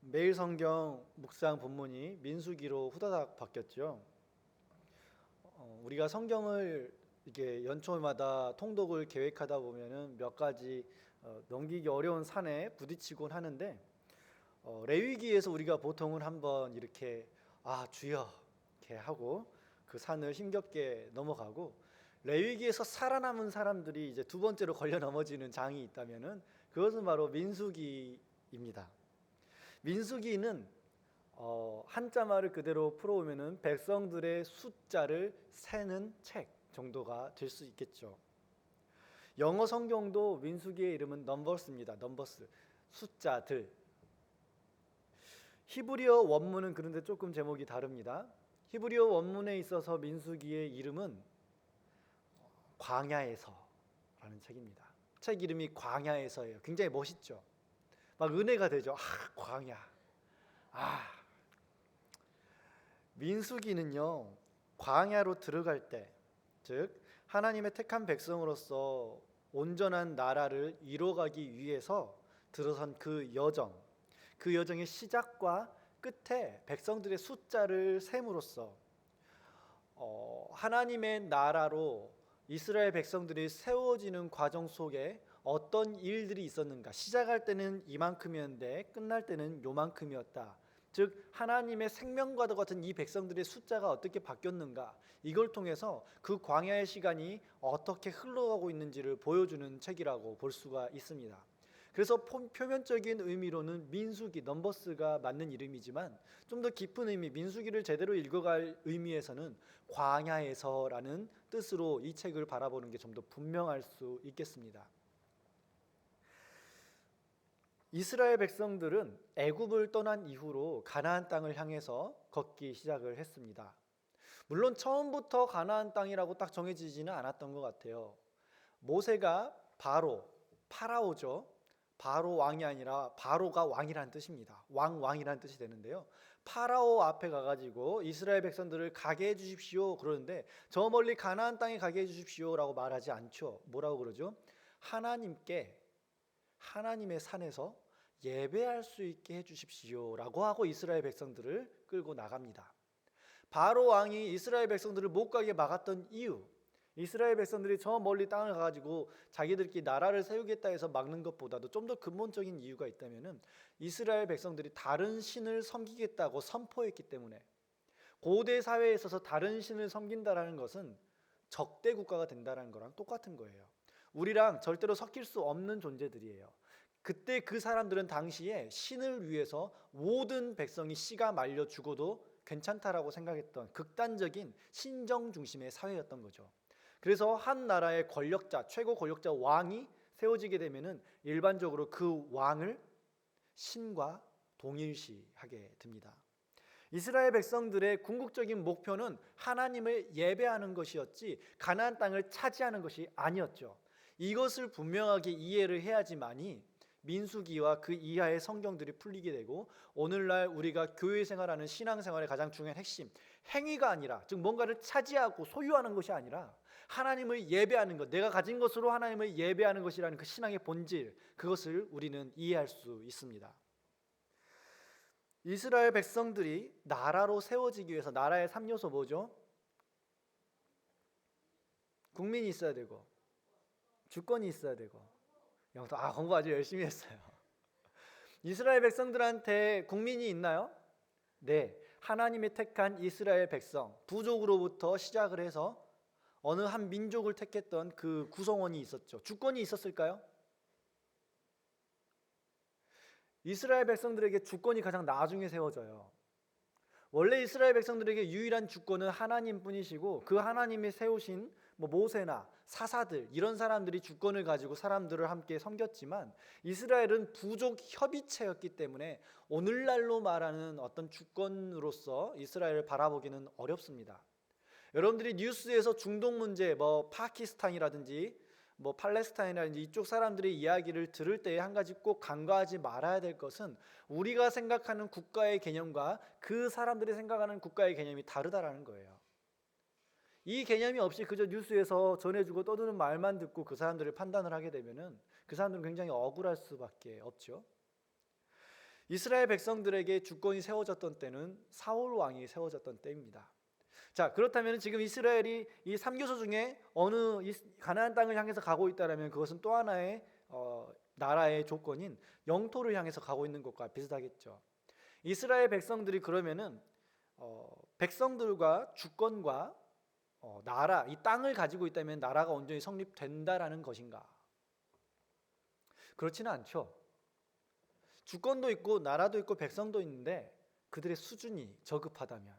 매일 성경 묵상 본문이 민수기로 후다닥 바뀌었죠. 우리가 성경을 이게 연초마다 통독을 계획하다 보면은 몇 가지 넘기기 어려운 산에 부딪히곤 하는데 레위기에서 우리가 보통은 한번 이렇게 주여 이렇게 하고 그 산을 힘겹게 넘어가고, 레위기에서 살아남은 사람들이 이제 두 번째로 걸려 넘어지는 장이 있다면은 그것은 바로 민수기입니다. 민수기는 한자말을 그대로 풀어오면은 백성들의 숫자를 세는 책 정도가 될 수 있겠죠. 영어 성경도 민수기의 이름은 넘버스입니다. 넘버스, 숫자들. 히브리어 원문은 그런데 조금 제목이 다릅니다. 히브리어 원문에 있어서 민수기의 이름은 광야에서라는 책입니다. 책 이름이 광야에서예요. 굉장히 멋있죠. 막 은혜가 되죠. 광야. 민수기는요, 광야로 들어갈 때, 즉 하나님의 택한 백성으로서 온전한 나라를 이뤄가기 위해서 들어선 그 여정, 그 여정의 시작과 끝에 백성들의 숫자를 셈으로써 하나님의 나라로 이스라엘 백성들이 세워지는 과정 속에 어떤 일들이 있었는가, 시작할 때는 이만큼이었는데 끝날 때는 요만큼이었다, 즉 하나님의 생명과도 같은 이 백성들의 숫자가 어떻게 바뀌었는가, 이걸 통해서 그 광야의 시간이 어떻게 흘러가고 있는지를 보여주는 책이라고 볼 수가 있습니다. 그래서 표면적인 의미로는 민수기, 넘버스가 맞는 이름이지만 좀 더 깊은 의미, 민수기를 제대로 읽어갈 의미에서는 광야에서라는 뜻으로 이 책을 바라보는 게 좀 더 분명할 수 있겠습니다. 이스라엘 백성들은 애굽을 떠난 이후로 가나안 땅을 향해서 걷기 시작을 했습니다. 물론 처음부터 가나안 땅이라고 딱 정해지지는 않았던 것 같아요. 모세가 파라오죠. 바로 왕이 아니라 바로가 왕이라는 뜻입니다. 왕이라는 뜻이 되는데요. 파라오 앞에 가가지고 이스라엘 백성들을 가게 해주십시오 그러는데, 저 멀리 가나안 땅에 가게 해주십시오라고 말하지 않죠. 뭐라고 그러죠? 하나님의 산에서 예배할 수 있게 해주십시오라고 하고 이스라엘 백성들을 끌고 나갑니다. 바로 왕이 이스라엘 백성들을 못 가게 막았던 이유, 이스라엘 백성들이 저 멀리 땅을 가가지고 자기들끼리 나라를 세우겠다 해서 막는 것보다도 좀 더 근본적인 이유가 있다면은, 이스라엘 백성들이 다른 신을 섬기겠다고 선포했기 때문에, 고대 사회에 있어서 다른 신을 섬긴다라는 것은 적대 국가가 된다는 거랑 똑같은 거예요. 우리랑 절대로 섞일 수 없는 존재들이에요. 그때 그 사람들은 당시에 신을 위해서 모든 백성이 씨가 말려 죽어도 괜찮다라고 생각했던 극단적인 신정 중심의 사회였던 거죠. 그래서 한 나라의 권력자, 최고 권력자 왕이 세워지게 되면은 일반적으로 그 왕을 신과 동일시하게 됩니다. 이스라엘 백성들의 궁극적인 목표는 하나님을 예배하는 것이었지 가나안 땅을 차지하는 것이 아니었죠. 이것을 분명하게 이해를 해야지만이 민수기와 그 이하의 성경들이 풀리게 되고, 오늘날 우리가 교회 생활하는 신앙생활의 가장 중요한 핵심, 행위가 아니라, 즉 뭔가를 차지하고 소유하는 것이 아니라 하나님을 예배하는 것, 내가 가진 것으로 하나님을 예배하는 것이라는 그 신앙의 본질, 그것을 우리는 이해할 수 있습니다. 이스라엘 백성들이 나라로 세워지기 위해서 나라의 3요소 뭐죠? 국민이 있어야 되고 주권이 있어야 되고. 공부 아주 열심히 했어요. 이스라엘 백성들한테 국민이 있나요? 네, 하나님이 택한 이스라엘 백성, 부족으로부터 시작을 해서 어느 한 민족을 택했던 그 구성원이 있었죠. 주권이 있었을까요? 이스라엘 백성들에게 주권이 가장 나중에 세워져요. 원래 이스라엘 백성들에게 유일한 주권은 하나님뿐이시고, 그 하나님이 세우신 모세나 사사들, 이런 사람들이 주권을 가지고 사람들을 함께 섬겼지만, 이스라엘은 부족 협의체였기 때문에 오늘날로 말하는 어떤 주권으로서 이스라엘을 바라보기는 어렵습니다. 여러분들이 뉴스에서 중동 문제, 파키스탄이라든지 팔레스타인이라든지 이쪽 사람들의 이야기를 들을 때 한 가지 꼭 간과하지 말아야 될 것은, 우리가 생각하는 국가의 개념과 그 사람들이 생각하는 국가의 개념이 다르다라는 거예요. 이 개념이 없이 그저 뉴스에서 전해주고 떠드는 말만 듣고 그 사람들을 판단을 하게 되면은 그 사람들은 굉장히 억울할 수밖에 없죠. 이스라엘 백성들에게 주권이 세워졌던 때는 사울 왕이 세워졌던 때입니다. 자, 그렇다면 지금 이스라엘이 이 3교소 중에 어느 가나안 땅을 향해서 가고 있다면 그것은 또 하나의 나라의 조건인 영토를 향해서 가고 있는 것과 비슷하겠죠. 이스라엘 백성들이 그러면은 백성들과 주권과 나라, 이 땅을 가지고 있다면 나라가 온전히 성립된다라는 것인가? 그렇지는 않죠. 주권도 있고 나라도 있고 백성도 있는데 그들의 수준이 저급하다면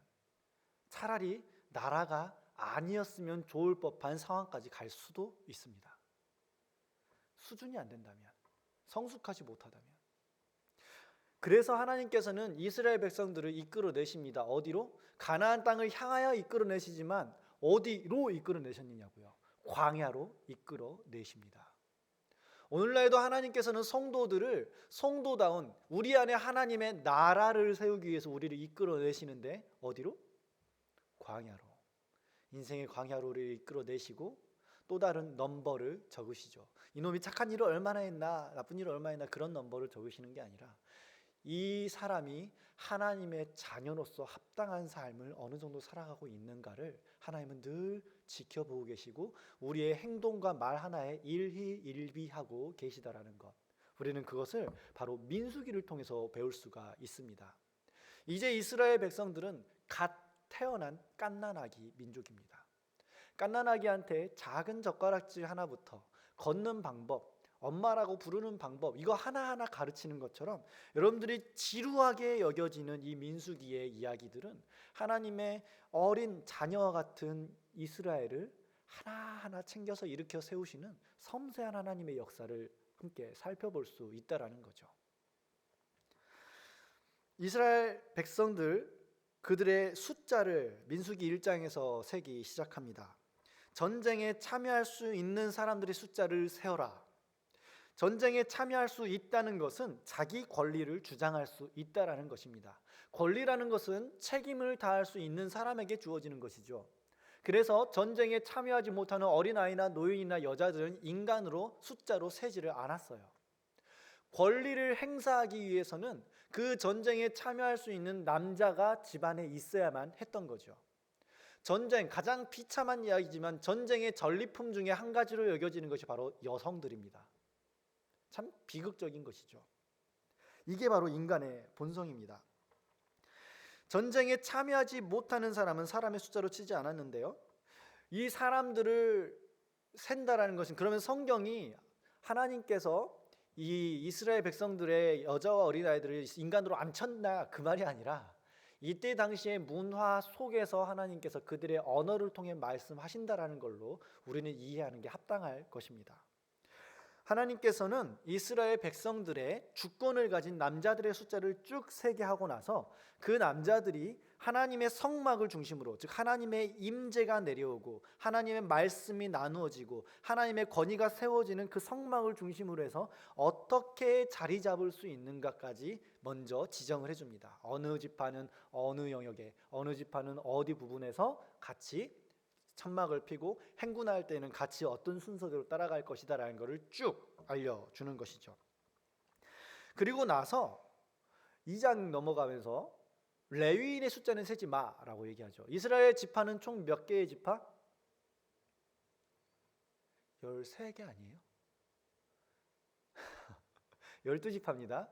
차라리 나라가 아니었으면 좋을 법한 상황까지 갈 수도 있습니다. 수준이 안 된다면, 성숙하지 못하다면. 그래서 하나님께서는 이스라엘 백성들을 이끌어내십니다. 어디로? 가나안 땅을 향하여 이끌어내시지만 어디로 이끌어내셨느냐고요? 광야로 이끌어내십니다. 오늘날에도 하나님께서는 성도들을 성도다운 우리 안에 하나님의 나라를 세우기 위해서 우리를 이끌어내시는데 어디로? 광야로. 인생의 광야로 우리를 이끌어내시고 또 다른 넘버를 적으시죠. 이놈이 착한 일을 얼마나 했나, 나쁜 일을 얼마나 했나, 그런 넘버를 적으시는 게 아니라 이 사람이 하나님의 자녀로서 합당한 삶을 어느 정도 살아가고 있는가를 하나님은 늘 지켜보고 계시고 우리의 행동과 말 하나에 일희일비하고 계시다라는 것, 우리는 그것을 바로 민수기를 통해서 배울 수가 있습니다. 이제 이스라엘 백성들은 갓 태어난 갓난아기 민족입니다. 갓난아기한테 작은 젓가락질 하나부터 걷는 방법, 엄마라고 부르는 방법, 이거 하나하나 가르치는 것처럼 여러분들이 지루하게 여겨지는 이 민수기의 이야기들은 하나님의 어린 자녀와 같은 이스라엘을 하나하나 챙겨서 일으켜 세우시는 섬세한 하나님의 역사를 함께 살펴볼 수 있다라는 거죠. 이스라엘 백성들, 그들의 숫자를 민수기 1장에서 세기 시작합니다. 전쟁에 참여할 수 있는 사람들의 숫자를 세어라. 전쟁에 참여할 수 있다는 것은 자기 권리를 주장할 수 있다라는 것입니다. 권리라는 것은 책임을 다할 수 있는 사람에게 주어지는 것이죠. 그래서 전쟁에 참여하지 못하는 어린아이나 노인이나 여자들은 인간으로 숫자로 세지를 않았어요. 권리를 행사하기 위해서는 그 전쟁에 참여할 수 있는 남자가 집안에 있어야만 했던 거죠. 전쟁, 가장 비참한 이야기지만 전쟁의 전리품 중에 한 가지로 여겨지는 것이 바로 여성들입니다. 참 비극적인 것이죠. 이게 바로 인간의 본성입니다. 전쟁에 참여하지 못하는 사람은 사람의 숫자로 치지 않았는데요, 이 사람들을 센다라는 것은, 그러면 성경이 하나님께서 이 이스라엘 백성들의 여자와 어린아이들을 인간으로 안 쳤나, 그 말이 아니라 이때 당시의 문화 속에서 하나님께서 그들의 언어를 통해 말씀하신다라는 걸로 우리는 이해하는 게 합당할 것입니다. 하나님께서는 이스라엘 백성들의 주권을 가진 남자들의 숫자를 쭉 세게 하고 나서 그 남자들이 하나님의 성막을 중심으로, 즉 하나님의 임재가 내려오고 하나님의 말씀이 나누어지고 하나님의 권위가 세워지는 그 성막을 중심으로 해서 어떻게 자리 잡을 수 있는가까지 먼저 지정을 해줍니다. 어느 지파는 어느 영역에, 어느 지파는 어디 부분에서 같이 천막을 피고 행군할 때는 같이 어떤 순서대로 따라갈 것이다라는 것을 쭉 알려주는 것이죠. 그리고 나서 2장 넘어가면서 레위인의 숫자는 세지 마라고 얘기하죠. 이스라엘 지파는 총 몇 개의 지파? 13개 아니에요? 12지파입니다.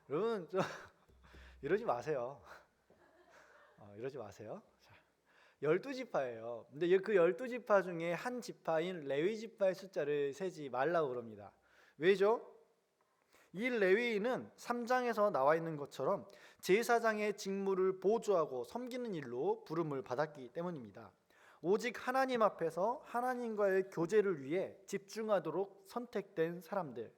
여러분 좀 이러지 마세요. 이러지 마세요. 12지파예요. 근데 그 12지파 중에 한 지파인 레위 지파의 숫자를 세지 말라고 그럽니다. 왜죠? 이 레위인은 3장에서 나와 있는 것처럼 제사장의 직무를 보조하고 섬기는 일로 부름을 받았기 때문입니다. 오직 하나님 앞에서 하나님과의 교제를 위해 집중하도록 선택된 사람들.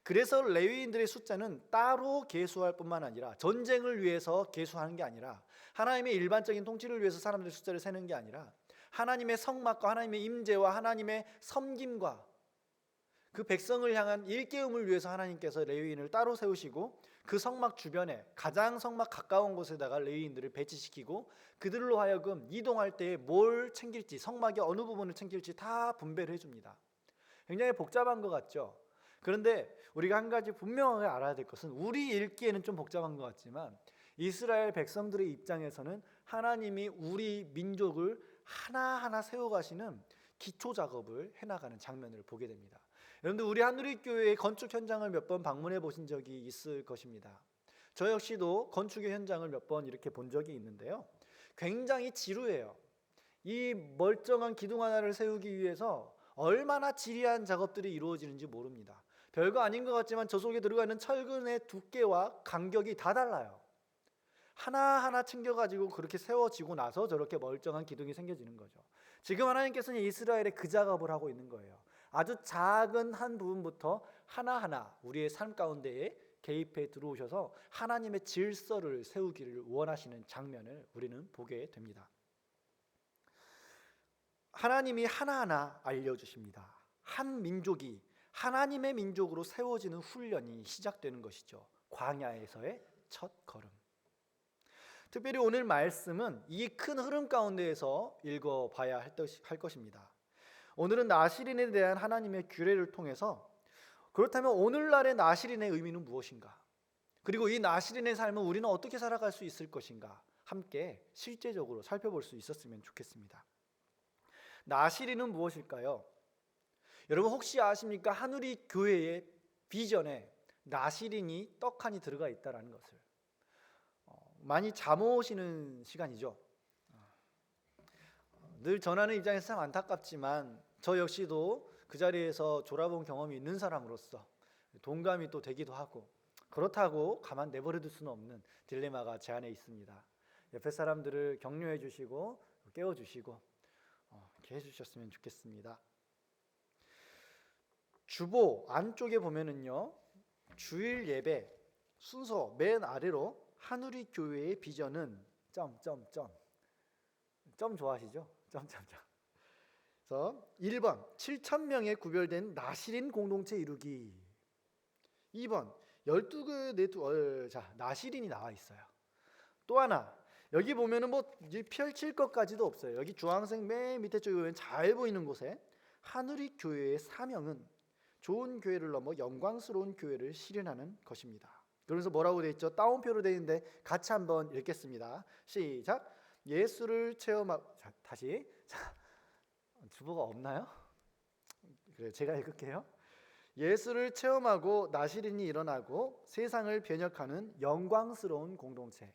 그래서 레위인들의 숫자는 따로 계수할 뿐만 아니라, 전쟁을 위해서 계수하는 게 아니라, 하나님의 일반적인 통치를 위해서 사람들의 숫자를 세는 게 아니라, 하나님의 성막과 하나님의 임재와 하나님의 섬김과 그 백성을 향한 일깨움을 위해서 하나님께서 레위인을 따로 세우시고 그 성막 주변에 가장 성막 가까운 곳에다가 레위인들을 배치시키고 그들로 하여금 이동할 때 뭘 챙길지, 성막의 어느 부분을 챙길지 다 분배를 해줍니다. 굉장히 복잡한 것 같죠? 그런데 우리가 한 가지 분명하게 알아야 될 것은, 우리 읽기에는 좀 복잡한 것 같지만 이스라엘 백성들의 입장에서는 하나님이 우리 민족을 하나하나 세워가시는 기초 작업을 해나가는 장면을 보게 됩니다. 여러분들, 우리 한누리교회의 건축 현장을 몇 번 방문해 보신 적이 있을 것입니다. 저 역시도 건축의 현장을 몇 번 이렇게 본 적이 있는데요, 굉장히 지루해요. 이 멀쩡한 기둥 하나를 세우기 위해서 얼마나 지리한 작업들이 이루어지는지 모릅니다. 별거 아닌 것 같지만 저 속에 들어가 있는 철근의 두께와 간격이 다 달라요. 하나하나 챙겨가지고 그렇게 세워지고 나서 저렇게 멀쩡한 기둥이 생겨지는 거죠. 지금 하나님께서는 이스라엘에 그 작업을 하고 있는 거예요. 아주 작은 한 부분부터 하나하나 우리의 삶 가운데에 개입해 들어오셔서 하나님의 질서를 세우기를 원하시는 장면을 우리는 보게 됩니다. 하나님이 하나하나 알려주십니다. 한 민족이 하나님의 민족으로 세워지는 훈련이 시작되는 것이죠. 광야에서의 첫 걸음. 특별히 오늘 말씀은 이 큰 흐름 가운데에서 읽어봐야 할 것입니다. 오늘은 나시린에 대한 하나님의 규례를 통해서, 그렇다면 오늘날의 나시린의 의미는 무엇인가? 그리고 이 나시린의 삶은 우리는 어떻게 살아갈 수 있을 것인가? 함께 실제적으로 살펴볼 수 있었으면 좋겠습니다. 나시린은 무엇일까요? 여러분 혹시 아십니까? 한우리 교회의 비전에 나시린이 떡하니 들어가 있다는 것을. 많이 잠오시는 시간이죠. 늘 전하는 입장에서 참 안타깝지만 저 역시도 그 자리에서 졸아본 경험이 있는 사람으로서 동감이 또 되기도 하고, 그렇다고 가만 내버려 둘 수는 없는 딜레마가 제 안에 있습니다. 옆에 사람들을 격려해 주시고 깨워 주시고 이렇게 해주셨으면 좋겠습니다. 주보 안쪽에 보면은요, 주일 예배 순서 맨 아래로 한우리 교회의 비전은 점점점, 점 좋아하시죠? 점점점. 그래서 1번 7,000명에 구별된 나시린 공동체 이루기. 2번 12개 나시린이 나와 있어요. 또 하나, 여기 보면은 뭐 펼칠 것까지도 없어요. 여기 주황색 맨 밑에 쪽에 보면 잘 보이는 곳에 한우리 교회의 사명은 좋은 교회를 넘어 영광스러운 교회를 실현하는 것입니다. 그래서 뭐라고 되어 있죠? 따옴표로 되어 있는데 같이 한번 읽겠습니다. 시작. 예수를 체험하고, 다시. 주보가 없나요? 그래, 제가 읽을게요. 예수를 체험하고 나시린이 일어나고 세상을 변혁하는 영광스러운 공동체.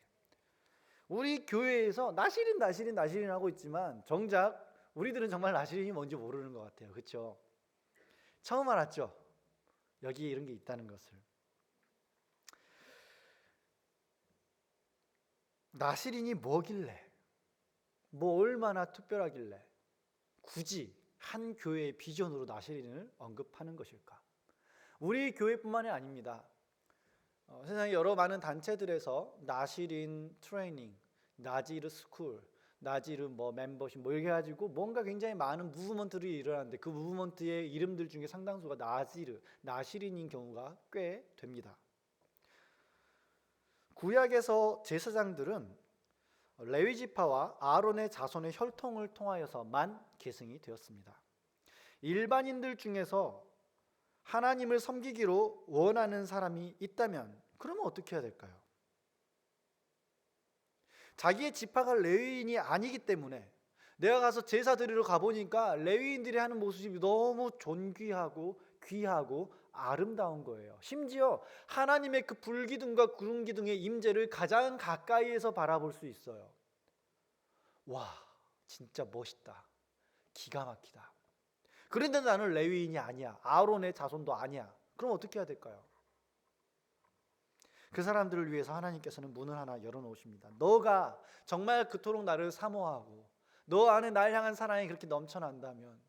우리 교회에서 나시린 하고 있지만 정작 우리들은 정말 나시린이 뭔지 모르는 것 같아요. 그렇죠? 처음 알았죠? 여기 이런 게 있다는 것을. 나시린이 뭐길래, 뭐 얼마나 특별하길래 굳이 한 교회의 비전으로 나시린을 언급하는 것일까? 우리 교회뿐만이 아닙니다. 세상에 여러 많은 단체들에서 나시린 트레이닝, 나지르 스쿨, 나지르 뭐 멤버십 뭐 이렇게 해가지고 뭔가 굉장히 많은 무브먼트들이 일어나는데 그 무브먼트의 이름들 중에 상당수가 나시린인 경우가 꽤 됩니다. 구약에서 제사장들은 레위 지파와 아론의 자손의 혈통을 통하여서만 계승이 되었습니다. 일반인들 중에서 하나님을 섬기기로 원하는 사람이 있다면 그러면 어떻게 해야 될까요? 자기의 지파가 레위인이 아니기 때문에 내가 가서 제사 드리러 가보니까 레위인들이 하는 모습이 너무 존귀하고 귀하고 아름다운 거예요. 심지어 하나님의 그 불기둥과 구름기둥의 임재를 가장 가까이에서 바라볼 수 있어요. 와, 진짜 멋있다. 기가 막히다. 그런데 나는 레위인이 아니야. 아론의 자손도 아니야. 그럼 어떻게 해야 될까요? 그 사람들을 위해서 하나님께서는 문을 하나 열어놓으십니다. 너가 정말 그토록 나를 사모하고 너 안에 날 향한 사랑이 그렇게 넘쳐난다면,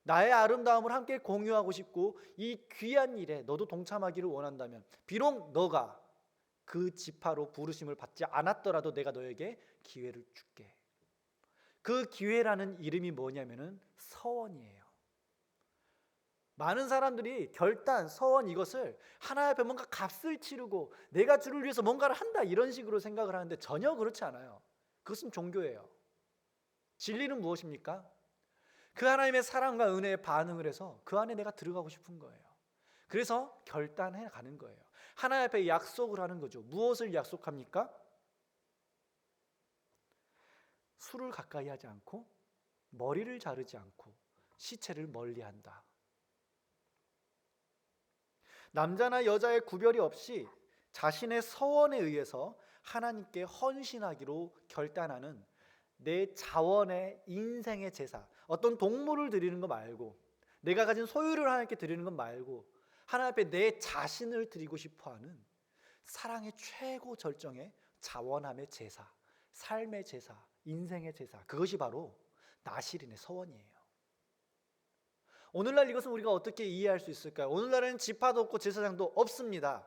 나의 아름다움을 함께 공유하고 싶고 이 귀한 일에 너도 동참하기를 원한다면, 비록 너가 그 지파로 부르심을 받지 않았더라도 내가 너에게 기회를 줄게. 그 기회라는 이름이 뭐냐면은 서원이에요. 많은 사람들이 결단, 서원 이것을 하나님 앞에 뭔가 값을 치르고 내가 주를 위해서 뭔가를 한다 이런 식으로 생각을 하는데 전혀 그렇지 않아요. 그것은 종교예요. 진리는 무엇입니까? 그 하나님의 사랑과 은혜에 반응을 해서 그 안에 내가 들어가고 싶은 거예요. 그래서 결단해 가는 거예요. 하나님 앞에 약속을 하는 거죠. 무엇을 약속합니까? 술을 가까이 하지 않고 머리를 자르지 않고 시체를 멀리한다. 남자나 여자의 구별이 없이 자신의 서원에 의해서 하나님께 헌신하기로 결단하는 내 자원의 인생의 제사, 어떤 동물을 드리는 거 말고, 내가 가진 소유를 하나님께 드리는 것 말고 하나님 앞에 내 자신을 드리고 싶어하는 사랑의 최고 절정의 자원함의 제사, 삶의 제사, 인생의 제사, 그것이 바로 나실인의 서원이에요. 오늘날 이것은 우리가 어떻게 이해할 수 있을까요? 오늘날에는 지파도 없고 제사장도 없습니다.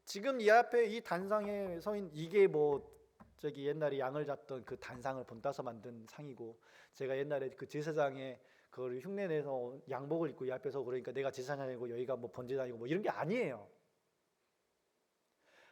지금 이 앞에 이 단상에 서인 이게 저기 옛날에 양을 잡던 그 단상을 본따서 만든 상이고, 제가 옛날에 그 제사장의 그걸 흉내내서 양복을 입고 이 앞에서 그러니까 내가 제사장이고 여기가 번제단이고 이런 게 아니에요.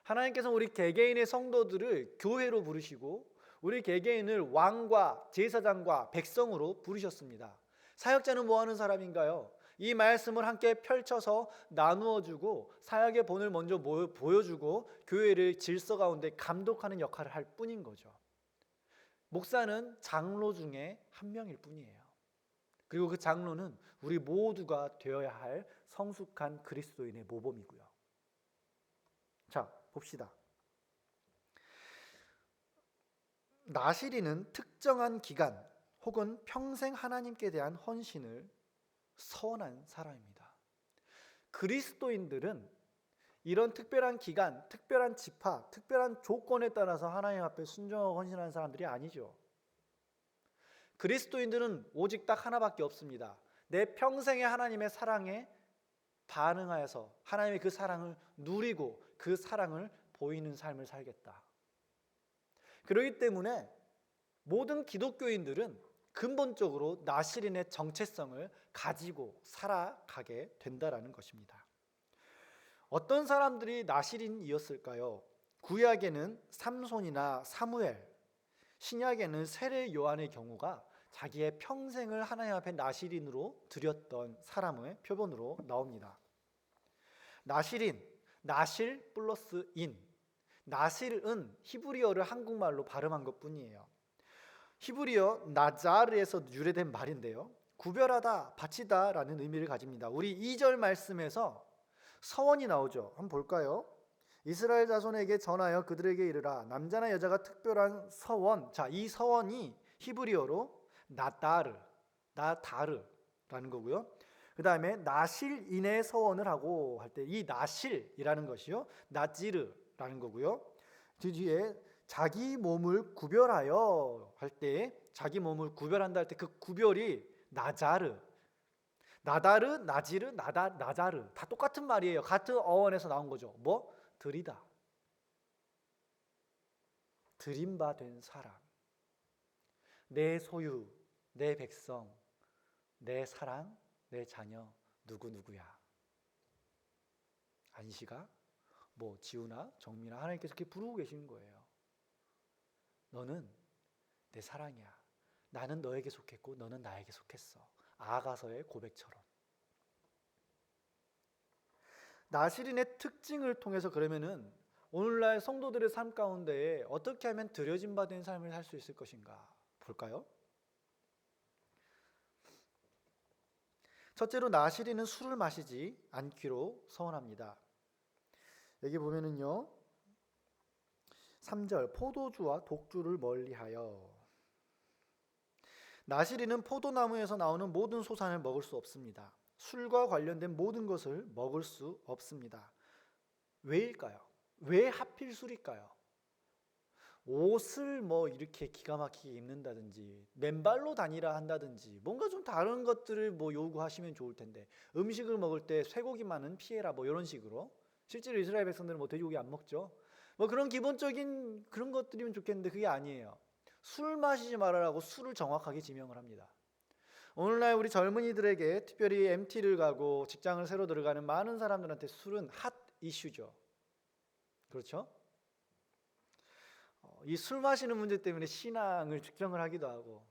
하나님께서 우리 개개인의 성도들을 교회로 부르시고 우리 개개인을 왕과 제사장과 백성으로 부르셨습니다. 사역자는 뭐 하는 사람인가요? 이 말씀을 함께 펼쳐서 나누어주고 사역의 본을 먼저 보여주고 교회를 질서 가운데 감독하는 역할을 할 뿐인 거죠. 목사는 장로 중에 한 명일 뿐이에요. 그리고 그 장로는 우리 모두가 되어야 할 성숙한 그리스도인의 모범이고요. 자, 봅시다. 나실인은 특정한 기간 혹은 평생 하나님께 대한 헌신을 서원한 사람입니다. 그리스도인들은 이런 특별한 기간, 특별한 지파, 특별한 조건에 따라서 하나님 앞에 순종하고 헌신하는 사람들이 아니죠. 그리스도인들은 오직 딱 하나밖에 없습니다. 내 평생의 하나님의 사랑에 반응하여서 하나님의 그 사랑을 누리고 그 사랑을 보이는 삶을 살겠다. 그렇기 때문에 모든 기독교인들은 근본적으로 나실인의 정체성을 가지고 살아가게 된다라는 것입니다. 어떤 사람들이 나실인이었을까요? 구약에는 삼손이나 사무엘, 신약에는 세례 요한의 경우가 자기의 평생을 하나님 앞에 나실인으로 드렸던 사람의 표본으로 나옵니다. 나실인, 나실 플러스 인. 나실은 히브리어를 한국말로 발음한 것뿐이에요. 히브리어 나자르에서 유래된 말인데요, 구별하다, 바치다 라는 의미를 가집니다. 우리 2절 말씀에서 서원이 나오죠. 한번 볼까요? 이스라엘 자손에게 전하여 그들에게 이르라, 남자나 여자가 특별한 서원. 자, 이 서원이 히브리어로 나다르라는 거고요. 그 다음에 나실인의 서원을 하고 할 때 이 나실이라는 것이요, 나지르라는 거고요. 뒤에 자기 몸을 구별하여 할 때, 자기 몸을 구별한다 할 때 그 구별이 나자르, 나다르, 나지르, 나자르 다 똑같은 말이에요. 같은 어원에서 나온 거죠. 뭐? 드리다, 드림받은 사람, 내 소유, 내 백성, 내 사랑, 내 자녀, 누구누구야. 안시가 지우나 정민아, 하나님께서 이렇게 부르고 계시는 거예요. 너는 내 사랑이야. 나는 너에게 속했고 너는 나에게 속했어. 아가서의 고백처럼. 나실인의 특징을 통해서 그러면은 오늘날 성도들의 삶 가운데 어떻게 하면 드려진 바 된 삶을 살 수 있을 것인가 볼까요? 첫째로 나실인은 술을 마시지 않기로 서원합니다. 여기 보면은요, 3절 포도주와 독주를 멀리하여. 나실인은 포도나무에서 나오는 모든 소산을 먹을 수 없습니다. 술과 관련된 모든 것을 먹을 수 없습니다. 왜일까요? 왜 하필 술일까요? 옷을 이렇게 기가 막히게 입는다든지 맨발로 다니라 한다든지 뭔가 좀 다른 것들을 요구하시면 좋을 텐데, 음식을 먹을 때 쇠고기만은 피해라 이런 식으로. 실제로 이스라엘 백성들은 돼지고기 안 먹죠. 그런 기본적인 그런 것들이면 좋겠는데 그게 아니에요. 술 마시지 말아라고 술을 정확하게 지명을 합니다. 오늘날 우리 젊은이들에게, 특별히 MT를 가고 직장을 새로 들어가는 많은 사람들한테 술은 핫 이슈죠. 그렇죠? 이 술 마시는 문제 때문에 신앙을 측정을 하기도 하고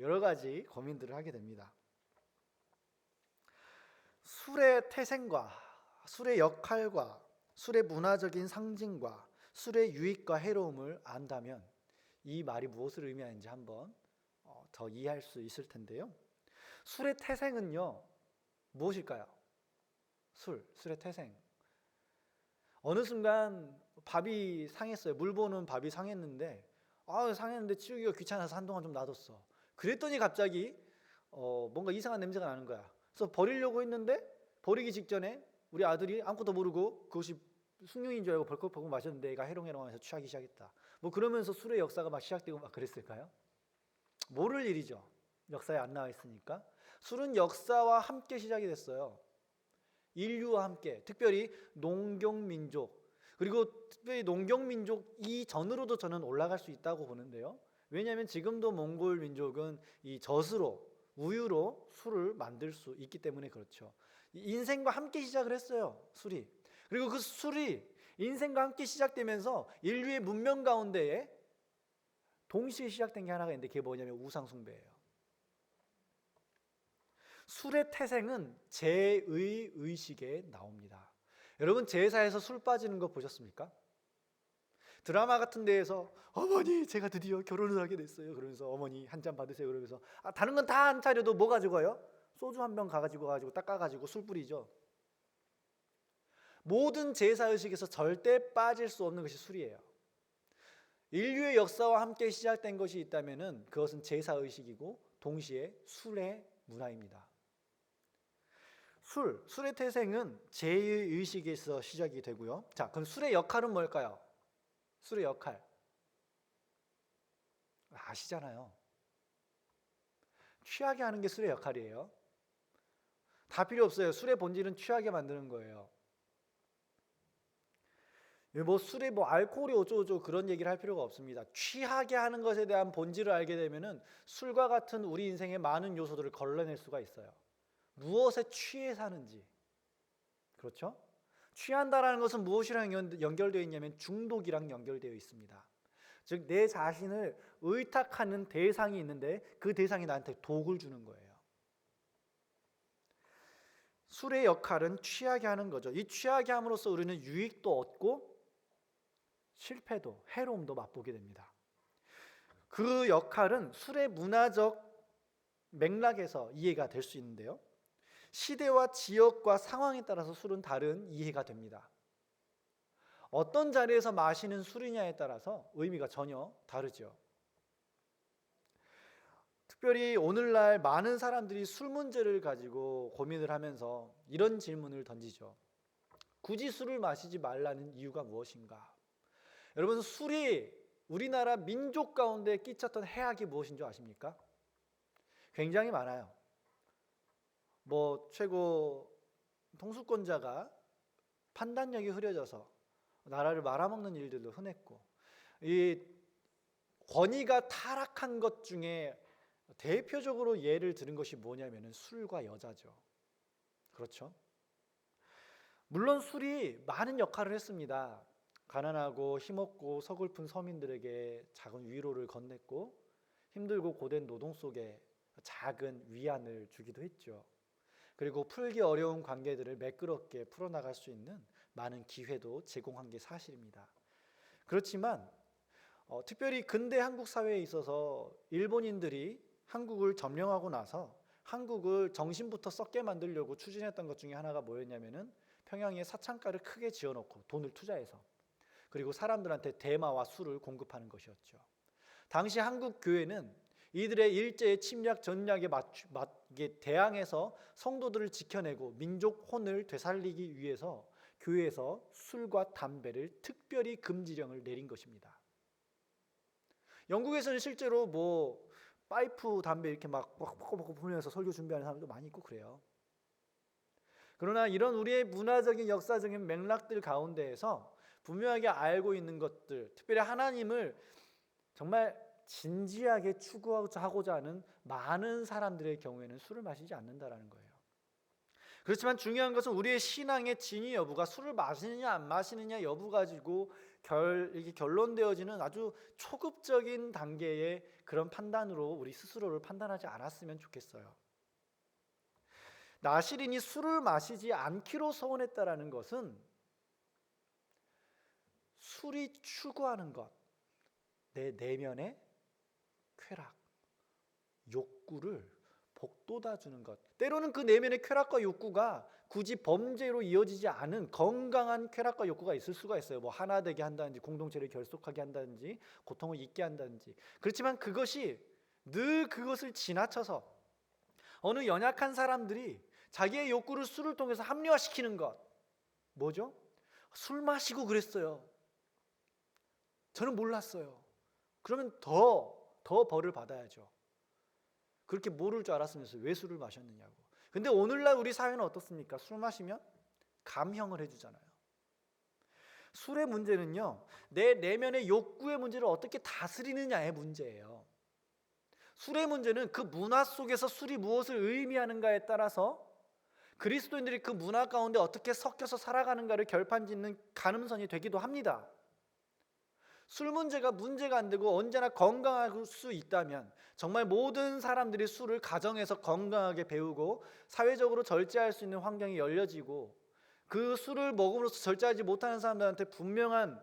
여러 가지 고민들을 하게 됩니다. 술의 태생과 술의 역할과 술의 문화적인 상징과 술의 유익과 해로움을 안다면 이 말이 무엇을 의미하는지 한번 더 이해할 수 있을 텐데요. 술의 태생은요, 무엇일까요? 술의 태생. 어느 순간 밥이 상했어요. 물 보는 밥이 상했는데, 상했는데 치우기가 귀찮아서 한동안 좀 놔뒀어. 그랬더니 갑자기 뭔가 이상한 냄새가 나는 거야. 그래서 버리려고 했는데 버리기 직전에 우리 아들이 아무것도 모르고 그것이 숭늉인 줄 알고 벌컥 벌컥 마셨는데 애가 해롱해롱하면서 취하기 시작했다. 뭐 그러면서 술의 역사가 막 시작되고 막 그랬을까요? 모를 일이죠. 역사에 안 나와 있으니까. 술은 역사와 함께 시작이 됐어요. 인류와 함께, 특별히 농경민족, 그리고 특별히 농경민족 이전으로도 저는 올라갈 수 있다고 보는데요. 왜냐하면 지금도 몽골 민족은 이 젖으로, 우유로 술을 만들 수 있기 때문에 그렇죠. 인생과 함께 시작을 했어요, 술이. 그리고 그 술이 인생과 함께 시작되면서 인류의 문명 가운데에 동시에 시작된 게 하나가 있는데 그게 뭐냐면 우상숭배예요. 술의 태생은 제의 의식에 나옵니다. 여러분, 제사에서 술 빠지는 거 보셨습니까? 드라마 같은 데에서 어머니 제가 드디어 결혼을 하게 됐어요 그러면서 어머니 한 잔 받으세요 그러면서 다른 건 다 안 차려도 뭐 가지고 가요? 소주 한 병 가지고 닦아가지고 술 뿌리죠. 모든 제사의식에서 절대 빠질 수 없는 것이 술이에요. 인류의 역사와 함께 시작된 것이 있다면 그것은 제사의식이고 동시에 술의 문화입니다. 술의 태생은 제의식에서 시작이 되고요. 자, 그럼 술의 역할은 뭘까요? 술의 역할 아시잖아요. 취하게 하는 게 술의 역할이에요. 다 필요 없어요. 술의 본질은 취하게 만드는 거예요. 뭐 술에 뭐 알코올이 어쩌고저쩌고 그런 얘기를 할 필요가 없습니다. 취하게 하는 것에 대한 본질을 알게 되면은 술과 같은 우리 인생의 많은 요소들을 걸러낼 수가 있어요. 무엇에 취해 사는지. 그렇죠? 취한다라는 것은 무엇이랑 연결되어 있냐면 중독이랑 연결되어 있습니다. 즉 내 자신을 의탁하는 대상이 있는데 그 대상이 나한테 독을 주는 거예요. 술의 역할은 취하게 하는 거죠. 이 취하게 함으로써 우리는 유익도 얻고 실패도, 해로움도 맛보게 됩니다. 그 역할은 술의 문화적 맥락에서 이해가 될 수 있는데요. 시대와 지역과 상황에 따라서 술은 다른 이해가 됩니다. 어떤 자리에서 마시는 술이냐에 따라서 의미가 전혀 다르죠. 특별히 오늘날 많은 사람들이 술 문제를 가지고 고민을 하면서 이런 질문을 던지죠. 굳이 술을 마시지 말라는 이유가 무엇인가? 여러분, 술이 우리나라 민족 가운데 끼쳤던 해악이 무엇인 줄 아십니까? 굉장히 많아요. 뭐 최고 통수권자가 판단력이 흐려져서 나라를 말아먹는 일들도 흔했고, 이 권위가 타락한 것 중에 대표적으로 예를 들은 것이 뭐냐면은 술과 여자죠. 그렇죠? 물론 술이 많은 역할을 했습니다. 가난하고 힘없고 서글픈 서민들에게 작은 위로를 건넸고 힘들고 고된 노동 속에 작은 위안을 주기도 했죠. 그리고 풀기 어려운 관계들을 매끄럽게 풀어나갈 수 있는 많은 기회도 제공한 게 사실입니다. 그렇지만 특별히 근대 한국 사회에 있어서 일본인들이 한국을 점령하고 나서 한국을 정신부터 썩게 만들려고 추진했던 것 중에 하나가 뭐였냐면은 평양에 사창가를 크게 지어놓고 돈을 투자해서 그리고 사람들한테 대마와 술을 공급하는 것이었죠. 당시 한국 교회는 이들의 일제의 침략 전략에 대항해서 성도들을 지켜내고 민족 혼을 되살리기 위해서 교회에서 술과 담배를 특별히 금지령을 내린 것입니다. 영국에서는 실제로 뭐 파이프 담배 이렇게 막 뻑뻑뻑 불면서 설교 준비하는 사람도 많이 있고 그래요. 그러나 이런 우리의 문화적인 역사적인 맥락들 가운데에서 분명하게 알고 있는 것들, 특별히 하나님을 정말 진지하게 추구하고자 하는 많은 사람들의 경우에는 술을 마시지 않는다라는 거예요. 그렇지만 중요한 것은 우리의 신앙의 진위 여부가 술을 마시느냐 안 마시느냐 여부 가지고 이렇게 결론되어지는 아주 초급적인 단계의 그런 판단으로 우리 스스로를 판단하지 않았으면 좋겠어요. 나실인이 술을 마시지 않기로 서원했다라는 것은 술이 추구하는 것, 내 내면의 쾌락, 욕구를 복돋아주는 것. 때로는 그 내면의 쾌락과 욕구가 굳이 범죄로 이어지지 않은 건강한 쾌락과 욕구가 있을 수가 있어요. 뭐 하나 되게 한다든지, 공동체를 결속하게 한다든지, 고통을 잊게 한다든지. 그렇지만 그것이 늘 그것을 지나쳐서 어느 연약한 사람들이 자기의 욕구를 술을 통해서 합리화시키는 것. 뭐죠? 술 마시고 그랬어요. 저는 몰랐어요. 그러면 더 벌을 받아야죠. 그렇게 모를 줄 알았으면서 왜 술을 마셨느냐고. 근데 오늘날 우리 사회는 어떻습니까? 술 마시면 감형을 해주잖아요. 술의 문제는요, 내 내면의 욕구의 문제를 어떻게 다스리느냐의 문제예요. 술의 문제는 그 문화 속에서 술이 무엇을 의미하는가에 따라서 그리스도인들이 그 문화 가운데 어떻게 섞여서 살아가는가를 결판짓는 가늠선이 되기도 합니다. 술 문제가 안 되고 언제나 건강할 수 있다면 정말 모든 사람들이 술을 가정에서 건강하게 배우고 사회적으로 절제할 수 있는 환경이 열려지고 그 술을 먹음으로써 절제하지 못하는 사람들한테 분명한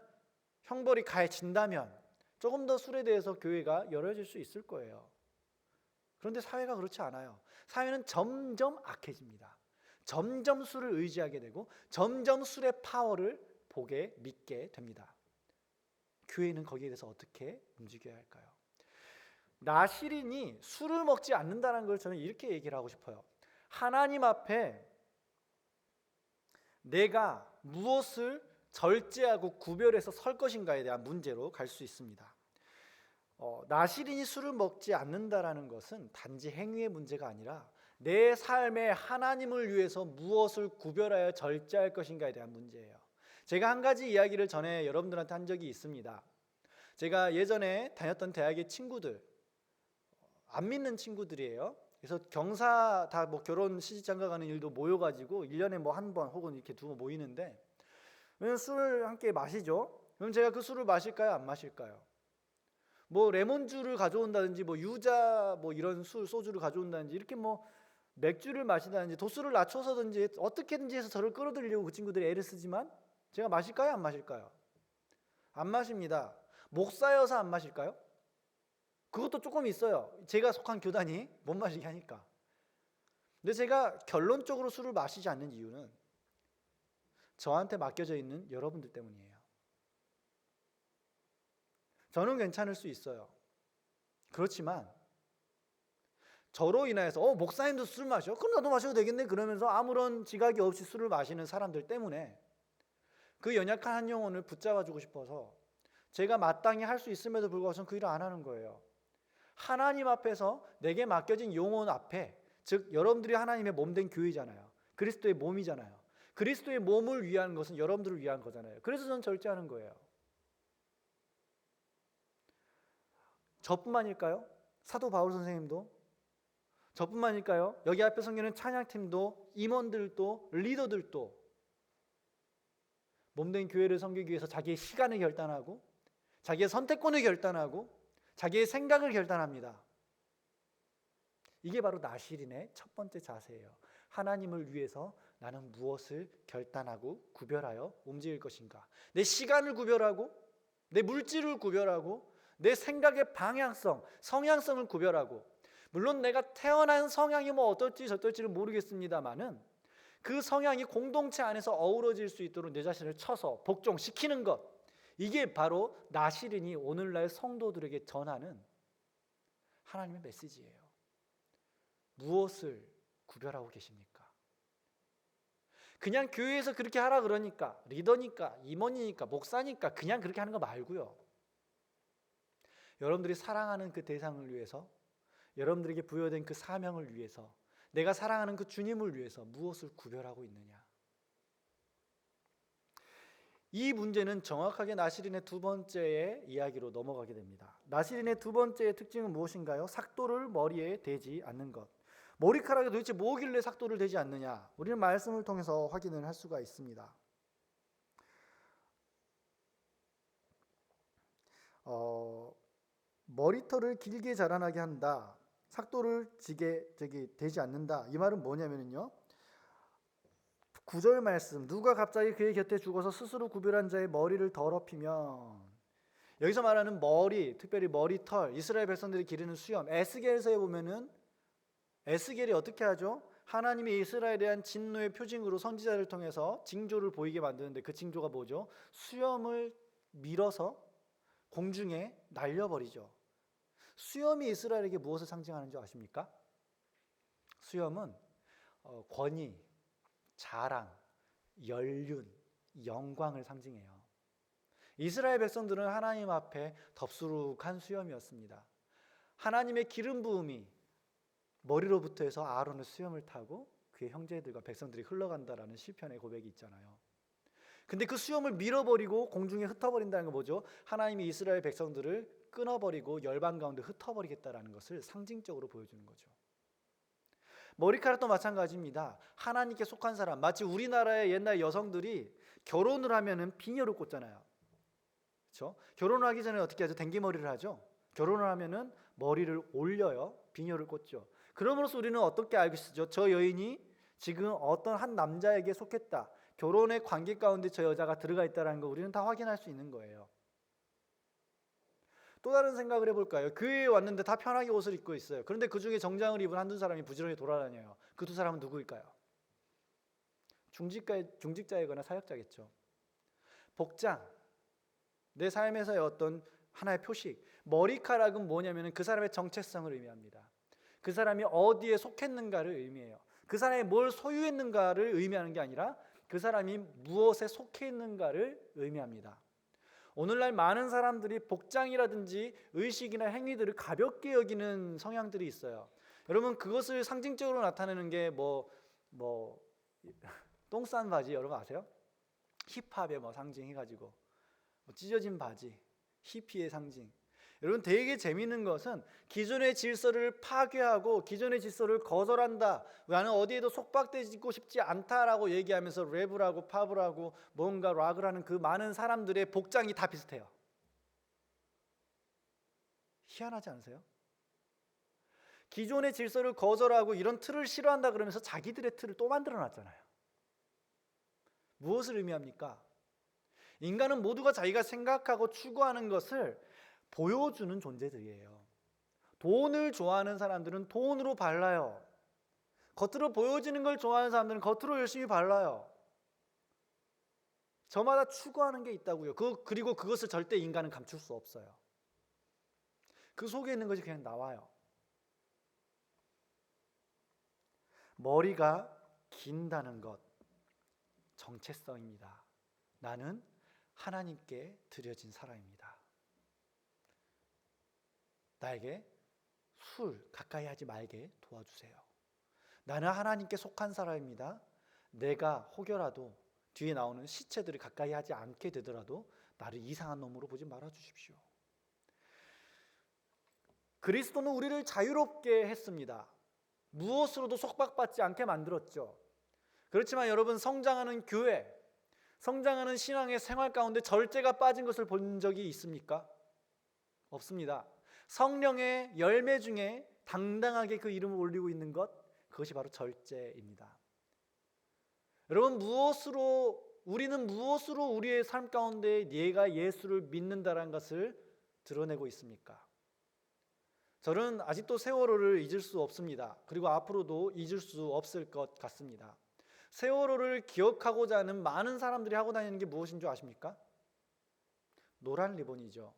형벌이 가해진다면 조금 더 술에 대해서 교회가 열어질 수 있을 거예요. 그런데 사회가 그렇지 않아요. 사회는 점점 악해집니다. 점점 술을 의지하게 되고 점점 술의 파워를 믿게 됩니다. 교회는 거기에 대해서 어떻게 움직여야 할까요? 나실인이 술을 먹지 않는다는 걸 저는 이렇게 얘기를 하고 싶어요. 하나님 앞에 내가 무엇을 절제하고 구별해서 설 것인가에 대한 문제로 갈 수 있습니다. 나실인이 술을 먹지 않는다라는 것은 단지 행위의 문제가 아니라 내 삶에 하나님을 위해서 무엇을 구별하여 절제할 것인가에 대한 문제예요. 제가 한 가지 이야기를 전에 여러분들한테 한 적이 있습니다. 제가 예전에 다녔던 대학의 친구들, 안 믿는 친구들이에요. 그래서 경사 다 뭐 결혼 시집장가 가는 일도 모여가지고 1년에 뭐 한 번 혹은 이렇게 두번 모이는데 술을 함께 마시죠. 그럼 제가 그 술을 마실까요? 안 마실까요? 뭐 레몬주를 가져온다든지 뭐 유자 뭐 이런 소주를 가져온다든지 이렇게 뭐 맥주를 마시다든지 도수를 낮춰서든지 어떻게든지 해서 저를 끌어들이려고 그 친구들이 애를 쓰지만 제가 마실까요? 안 마실까요? 안 마십니다. 목사여서 안 마실까요? 그것도 조금 있어요. 제가 속한 교단이 못 마시게 하니까. 근데 제가 결론적으로 술을 마시지 않는 이유는 저한테 맡겨져 있는 여러분들 때문이에요. 저는 괜찮을 수 있어요. 그렇지만 저로 인하여서 목사님도 술 마셔? 그럼 나도 마셔도 되겠네? 그러면서 아무런 지각이 없이 술을 마시는 사람들 때문에 그 연약한 한 영혼을 붙잡아주고 싶어서 제가 마땅히 할 수 있음에도 불구하고 저는 그 일을 안 하는 거예요. 하나님 앞에서 내게 맡겨진 영혼 앞에, 즉 여러분들이 하나님의 몸된 교회잖아요. 그리스도의 몸이잖아요. 그리스도의 몸을 위한 것은 여러분들을 위한 거잖아요. 그래서 저는 절제하는 거예요. 저뿐만일까요? 사도 바울 선생님도? 저뿐만일까요? 여기 앞에 섬기는 찬양팀도, 임원들도, 리더들도 몸된 교회를 섬기기 위해서 자기의 시간을 결단하고 자기의 선택권을 결단하고 자기의 생각을 결단합니다. 이게 바로 나실인의 첫 번째 자세예요. 하나님을 위해서 나는 무엇을 결단하고 구별하여 움직일 것인가. 내 시간을 구별하고 내 물질을 구별하고 내 생각의 방향성, 성향성을 구별하고, 물론 내가 태어난 성향이 뭐 어떨지 저떨지를 모르겠습니다만은 그 성향이 공동체 안에서 어우러질 수 있도록 내 자신을 쳐서 복종시키는 것, 이게 바로 나실인이 오늘날 성도들에게 전하는 하나님의 메시지예요. 무엇을 구별하고 계십니까? 그냥 교회에서 그렇게 하라 그러니까, 리더니까, 임원이니까, 목사니까 그냥 그렇게 하는 거 말고요. 여러분들이 사랑하는 그 대상을 위해서, 여러분들에게 부여된 그 사명을 위해서, 내가 사랑하는 그 주님을 위해서 무엇을 구별하고 있느냐. 이 문제는 정확하게 나실인의 두 번째의 이야기로 넘어가게 됩니다. 나실인의 두 번째의 특징은 무엇인가요? 삭도를 머리에 대지 않는 것. 머리카락에 도대체 뭐길래 삭도를 대지 않느냐? 우리는 말씀을 통해서 확인을 할 수가 있습니다. 머리털을 길게 자라나게 한다. 삭도를 되지 않는다. 이 말은 뭐냐면요. 9절 말씀, 누가 갑자기 그의 곁에 죽어서 스스로 구별한 자의 머리를 더럽히면, 여기서 말하는 머리, 특별히 머리털, 이스라엘 백성들이 기르는 수염, 에스겔서에 보면은 에스겔이 어떻게 하죠? 하나님이 이스라엘에 대한 진노의 표징으로 선지자를 통해서 징조를 보이게 만드는데, 그 징조가 뭐죠? 수염을 밀어서 공중에 날려버리죠. 수염이 이스라엘에게 무엇을 상징하는 줄 아십니까? 수염은 권위, 자랑, 연륜, 영광을 상징해요. 이스라엘 백성들은 하나님 앞에 덥수룩한 수염이었습니다. 하나님의 기름 부음이 머리로부터 해서 아론의 수염을 타고 그의 형제들과 백성들이 흘러간다라는 시편의 고백이 있잖아요. 근데 그 수염을 밀어버리고 공중에 흩어버린다는 건 뭐죠? 하나님이 이스라엘 백성들을 끊어버리고 열방 가운데 흩어버리겠다라는 것을 상징적으로 보여주는 거죠. 머리카락도 마찬가지입니다. 하나님께 속한 사람, 마치 우리나라의 옛날 여성들이 결혼을 하면은 비녀를 꽂잖아요. 그렇죠? 결혼을 하기 전에 어떻게 하죠? 댕기머리를 하죠. 결혼을 하면은 머리를 올려요. 비녀를 꽂죠. 그럼으로써 우리는 어떻게 알고 있죠? 저 여인이 지금 어떤 한 남자에게 속했다. 결혼의 관계 가운데 저 여자가 들어가 있다는 거 우리는 다 확인할 수 있는 거예요. 또 다른 생각을 해볼까요? 교회에 왔는데 다 편하게 옷을 입고 있어요. 그런데 그 중에 정장을 입은 한두 사람이 부지런히 돌아다녀요. 그 두 사람은 누구일까요? 중직자이거나 사역자겠죠. 복장, 내 삶에서의 어떤 하나의 표식. 머리카락은 뭐냐면 그 사람의 정체성을 의미합니다. 그 사람이 어디에 속했는가를 의미해요. 그 사람이 뭘 소유했는가를 의미하는 게 아니라 그 사람이 무엇에 속해 있는가를 의미합니다. 오늘날 많은 사람들이 복장이라든지 의식이나 행위들을 가볍게 여기는 성향들이 있어요. 여러분, 그것을 상징적으로 나타내는 게 똥 싼 바지 여러분 아세요? 힙합의 상징해가지고 찢어진 바지, 히피의 상징. 여러분, 되게 재미있는 것은 기존의 질서를 파괴하고 기존의 질서를 거절한다, 나는 어디에도 속박되고 싶지 않다라고 얘기하면서 랩을 하고 팝을 하고 뭔가 락을 하는 그 많은 사람들의 복장이 다 비슷해요. 희한하지 않으세요? 기존의 질서를 거절하고 이런 틀을 싫어한다 그러면서 자기들의 틀을 또 만들어 놨잖아요. 무엇을 의미합니까? 인간은 모두가 자기가 생각하고 추구하는 것을 보여주는 존재들이에요. 돈을 좋아하는 사람들은 돈으로 발라요. 겉으로 보여지는 걸 좋아하는 사람들은 겉으로 열심히 발라요. 저마다 추구하는 게 있다고요. 그리고 그것을 절대 인간은 감출 수 없어요. 그 속에 있는 것이 그냥 나와요. 머리가 긴다는 것, 정체성입니다. 나는 하나님께 드려진 사람입니다. 나에게 술 가까이 하지 말게 도와주세요. 나는 하나님께 속한 사람입니다. 내가 혹여라도 뒤에 나오는 시체들을 가까이 하지 않게 되더라도 나를 이상한 놈으로 보지 말아 주십시오. 그리스도는 우리를 자유롭게 했습니다. 무엇으로도 속박받지 않게 만들었죠. 그렇지만 여러분, 성장하는 교회, 성장하는 신앙의 생활 가운데 절제가 빠진 것을 본 적이 있습니까? 없습니다. 성령의 열매 중에 당당하게 그 이름을 올리고 있는 것, 그것이 바로 절제입니다. 여러분, 우리는 무엇으로 우리의 삶 가운데 내가 예수를 믿는다라는 것을 드러내고 있습니까? 저는 아직도 세월호를 잊을 수 없습니다. 그리고 앞으로도 잊을 수 없을 것 같습니다. 세월호를 기억하고자 하는 많은 사람들이 하고 다니는 게 무엇인 줄 아십니까? 노란 리본이죠.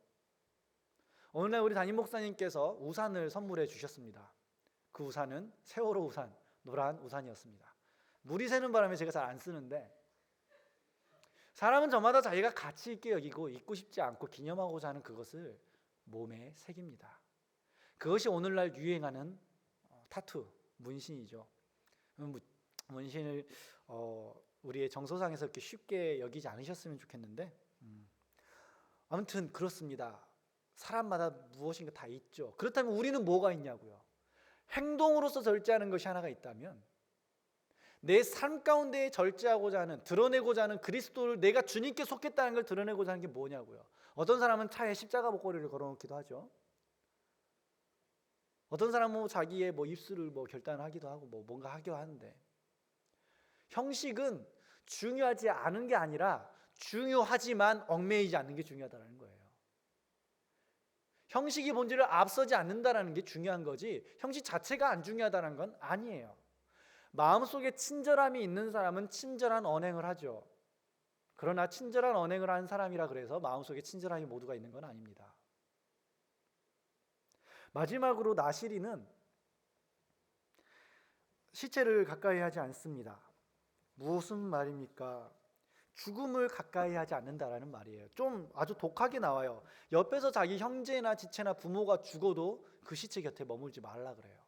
오늘날 우리 담임 목사님께서 우산을 선물해 주셨습니다. 그 우산은 세월호 우산, 노란 우산이었습니다. 물이 새는 바람에 제가 잘 안 쓰는데, 사람은 저마다 자기가 가치 있게 여기고 잊고 싶지 않고 기념하고자 하는 그것을 몸에 새깁니다. 그것이 오늘날 유행하는 타투, 문신이죠. 문신을 우리의 정서상에서 이렇게 쉽게 여기지 않으셨으면 좋겠는데, 아무튼 그렇습니다. 사람마다 무엇인가 다 있죠. 그렇다면 우리는 뭐가 있냐고요? 행동으로서 절제하는 것이 하나가 있다면, 내 삶 가운데 절제하고자 하는, 드러내고자 하는 그리스도를, 내가 주님께 속했다는 걸 드러내고자 하는 게 뭐냐고요. 어떤 사람은 차에 십자가 목걸이를 걸어놓기도 하죠. 어떤 사람은 자기의 입술을 결단하기도 하고 뭔가 하기도 하는데, 형식은 중요하지 않은 게 아니라 중요하지만 얽매이지 않는 게 중요하다는 거예요. 형식이 본질을 앞서지 않는다는 게 중요한 거지 형식 자체가 안 중요하다는 건 아니에요. 마음속에 친절함이 있는 사람은 친절한 언행을 하죠. 그러나 친절한 언행을 하는 사람이라 그래서 마음속에 친절함이 모두가 있는 건 아닙니다. 마지막으로 나시린은 시체를 가까이 하지 않습니다. 무슨 말입니까? 죽음을 가까이 하지 않는다라는 말이에요. 좀 아주 독하게 나와요. 옆에서 자기 형제나 지체나 부모가 죽어도 그 시체 곁에 머물지 말라 그래요.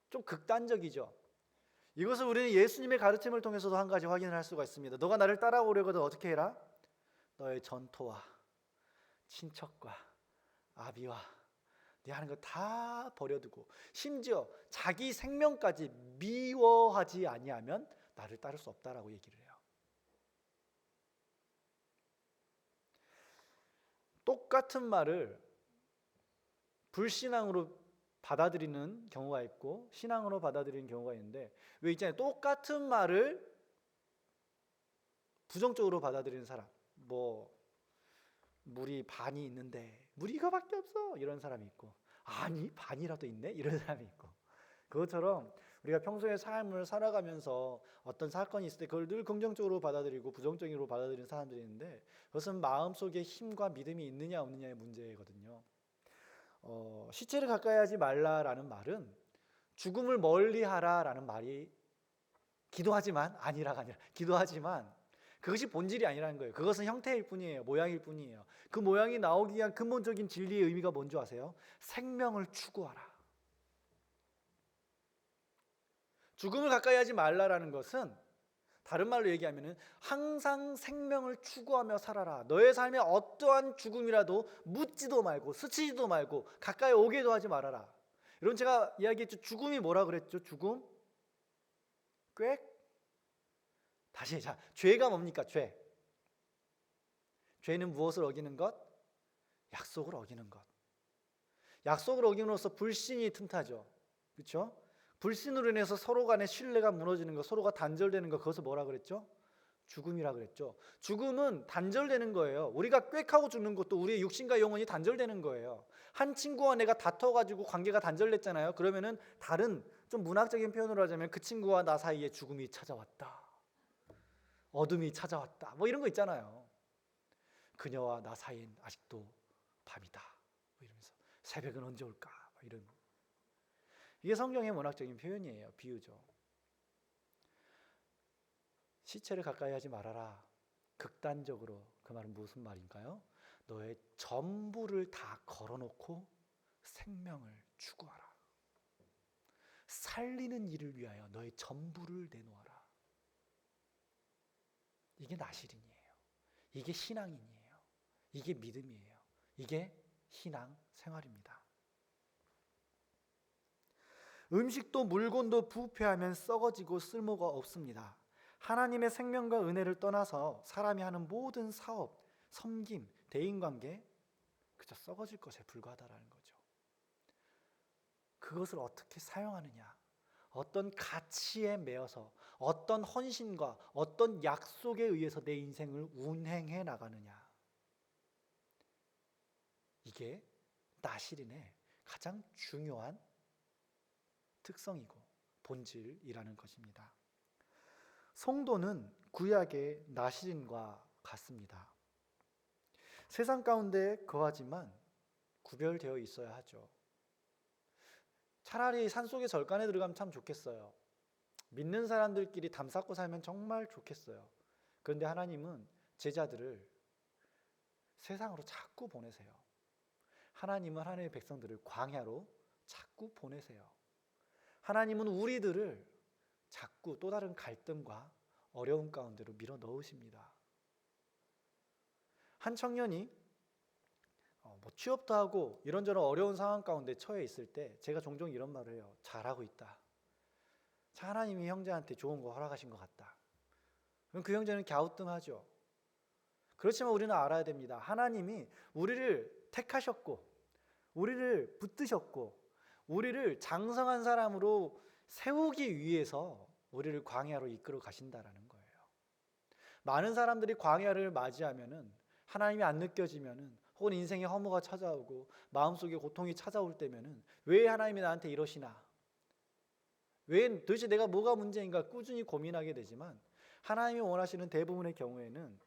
좀 극단적이죠. 이것을 우리는 예수님의 가르침을 통해서도 한 가지 확인을 할 수가 있습니다. 너가 나를 따라오려거든 어떻게 해라? 너의 전토와 친척과 아비와 네 하는 거 다 버려두고 심지어 자기 생명까지 미워하지 아니하면 나를 따를 수 없다라고 얘기를 해요. 똑같은 말을 불신앙으로 받아들이는 경우가 있고 신앙으로 받아들이는 경우가 있는데 왜 있잖아요. 똑같은 말을 부정적으로 받아들이는 사람, 뭐 물이 반이 있는데 물이 이거밖에 없어 이런 사람이 있고 아니 반이라도 있네 이런 사람이 있고 그것처럼 우리가 평소에 삶을 살아가면서 어떤 사건이 있을 때 그걸 늘 긍정적으로 받아들이고 부정적으로 받아들이는 사람들이 있는데 그것은 마음속에 힘과 믿음이 있느냐 없느냐의 문제거든요. 시체를 가까이 하지 말라라는 말은 죽음을 멀리하라라는 말이 기도하지만 아니라가 아니라 기도하지만 그것이 본질이 아니라는 거예요. 그것은 형태일 뿐이에요. 모양일 뿐이에요. 그 모양이 나오기 위한 근본적인 진리의 의미가 뭔지 아세요? 생명을 추구하라. 죽음을 가까이 하지 말라라는 것은 다른 말로 얘기하면 항상 생명을 추구하며 살아라. 너의 삶에 어떠한 죽음이라도 묻지도 말고 스치지도 말고 가까이 오게도 하지 말아라. 이런 제가 이야기했죠. 죽음이 뭐라 그랬죠? 죽음? 꽥? 다시 자, 죄가 뭡니까? 죄. 죄는 무엇을 어기는 것? 약속을 어기는 것. 약속을 어김으로써 불신이 틈타죠. 그렇죠? 불신으로 인해서 서로 간의 신뢰가 무너지는 것, 서로가 단절되는 것, 그것을 뭐라 그랬죠? 죽음이라 그랬죠. 죽음은 단절되는 거예요. 우리가 꽥하고 죽는 것도 우리의 육신과 영혼이 단절되는 거예요. 한 친구와 내가 다퉈가지고 관계가 단절됐잖아요. 그러면은 다른 좀 문학적인 표현으로 하자면 그 친구와 나 사이에 죽음이 찾아왔다. 어둠이 찾아왔다. 뭐 이런 거 있잖아요. 그녀와 나 사이엔 아직도 밤이다. 뭐 이러면서 새벽은 언제 올까? 뭐 이런. 이게 성경의 문학적인 표현이에요. 비유죠. 시체를 가까이 하지 말아라. 극단적으로 그 말은 무슨 말인가요? 너의 전부를 다 걸어놓고 생명을 추구하라. 살리는 일을 위하여 너의 전부를 내놓아라. 이게 나시린이에요. 이게 신앙인이에요. 이게 믿음이에요. 이게 신앙 생활입니다. 음식도 물건도 부패하면 썩어지고 쓸모가 없습니다. 하나님의 생명과 은혜를 떠나서 사람이 하는 모든 사업, 섬김, 대인관계 그저 썩어질 것에 불과하다라는 거죠. 그것을 어떻게 사용하느냐, 어떤 가치에 매여서 어떤 헌신과 어떤 약속에 의해서 내 인생을 운행해 나가느냐, 이게 나시린의 가장 중요한 특성이고 본질이라는 것입니다. 성도는 구약의 나시린과 같습니다. 세상 가운데 거하지만 구별되어 있어야 하죠. 차라리 산속의 절간에 들어가면 참 좋겠어요. 믿는 사람들끼리 담 쌓고 살면 정말 좋겠어요. 그런데 하나님은 제자들을 세상으로 자꾸 보내세요. 하나님은 하나님의 백성들을 광야로 자꾸 보내세요. 하나님은 우리들을 자꾸 또 다른 갈등과 어려움 가운데로 밀어 넣으십니다. 한 청년이 취업도 하고 이런저런 어려운 상황 가운데 처해 있을 때 제가 종종 이런 말을 해요. 잘하고 있다. 하나님이 형제한테 좋은 거 허락하신 것 같다. 그럼 그 형제는 갸우뚱하죠. 그렇지만 우리는 알아야 됩니다. 하나님이 우리를 택하셨고 우리를 붙드셨고 우리를 장성한 사람으로 세우기 위해서 우리를 광야로 이끌어 가신다라는 거예요. 많은 사람들이 광야를 맞이하면은 하나님이 안 느껴지면은 혹은 인생의 허무가 찾아오고 마음속에 고통이 찾아올 때면은 왜 하나님이 나한테 이러시나? 왜 도대체 내가 뭐가 문제인가 꾸준히 고민하게 되지만 하나님이 원하시는 대부분의 경우에는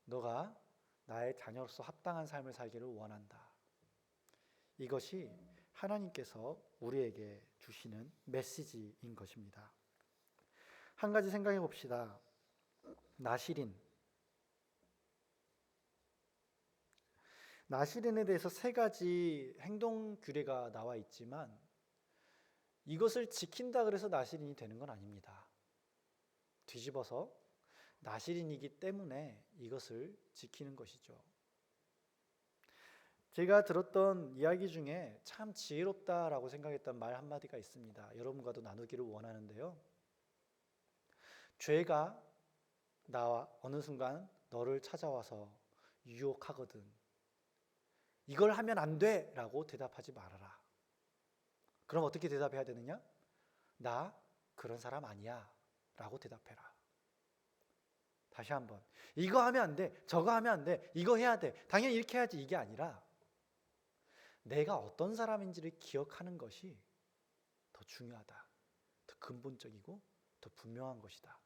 너가 나의 자녀로서 합당한 삶을 살기를 원한다. 이것이 하나님께서 우리에게 주시는 메시지인 것입니다. 한 가지 생각해 봅시다. 나시린에 대해서 세 가지 행동 규례가 나와 있지만 이것을 지킨다 그래서 나시린이 되는 건 아닙니다. 뒤집어서 나시린이기 때문에 이것을 지키는 것이죠. 제가 들었던 이야기 중에 참 지혜롭다라고 생각했던 말 한마디가 있습니다. 여러분과도 나누기를 원하는데요. 죄가 나와 어느 순간 너를 찾아와서 유혹하거든. 이걸 하면 안 돼! 라고 대답하지 말아라. 그럼 어떻게 대답해야 되느냐? 나 그런 사람 아니야. 라고 대답해라. 다시 한번. 이거 하면 안 돼. 저거 하면 안 돼. 이거 해야 돼. 당연히 이렇게 해야지. 이게 아니라 내가 어떤 사람인지를 기억하는 것이 더 중요하다. 더 근본적이고 더 분명한 것이다.